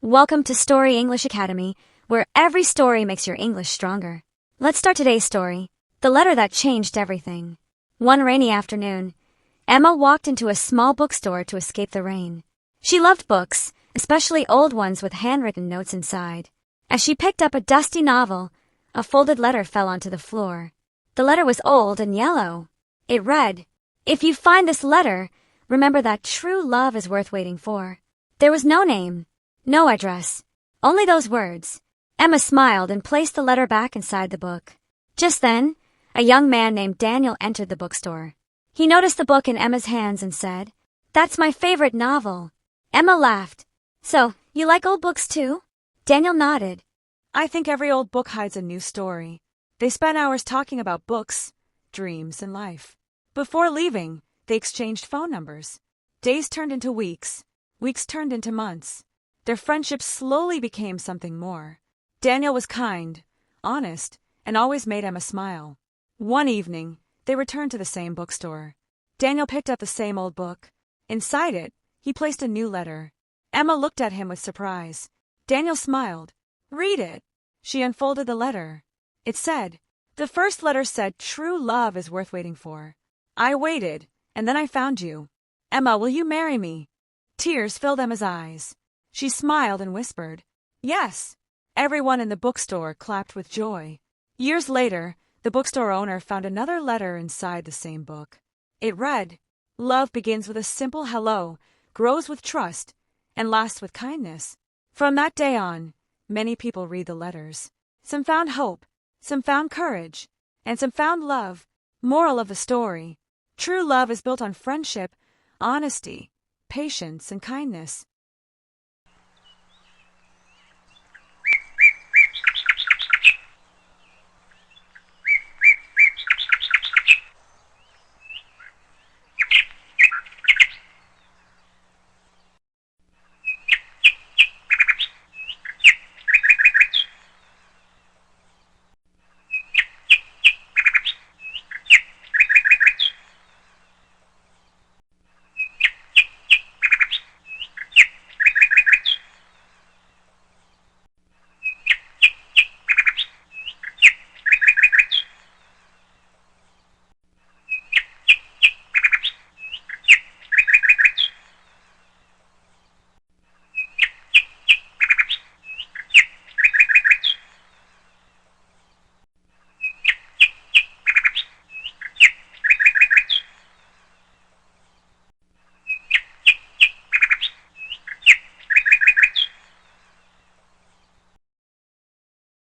Welcome to Story English Academy, where every story makes your English stronger. Let's start today's story, The Letter That Changed Everything. One rainy afternoon, Emma walked into a small bookstore to escape the rain. She loved books, especially old ones with handwritten notes inside. As she picked up a dusty novel, a folded letter fell onto the floor. The letter was old and yellow. It read, "If you find this letter, remember that true love is worth waiting for." There was no name. No address, only those words. Emma smiled and placed the letter back inside the book. Just then, a young man named Daniel entered the bookstore. He noticed the book in Emma's hands and said, "That's my favorite novel." Emma laughed. "So, you like old books too?" Daniel nodded. "I think every old book hides a new story." They spent hours talking about books, dreams, and life. Before leaving, they exchanged phone numbers. Days turned into weeks. Weeks turned into months. Their friendship slowly became something more. Daniel was kind, honest, and always made Emma smile. One evening, they returned to the same bookstore. Daniel picked up the same old book. Inside it, he placed a new letter. Emma looked at him with surprise. Daniel smiled. "Read it." She unfolded the letter. It said, "The first letter said true love is worth waiting for. I waited, and then I found you. Emma, will you marry me?" Tears filled Emma's eyes. She smiled and whispered, "Yes." Everyone in the bookstore clapped with joy. Years later, the bookstore owner found another letter inside the same book. It read, "Love begins with a simple hello, grows with trust, and lasts with kindness." From that day on, many people read the letters. Some found hope, some found courage, and some found love. Moral of the story: true love is built on friendship, honesty, patience, and kindness.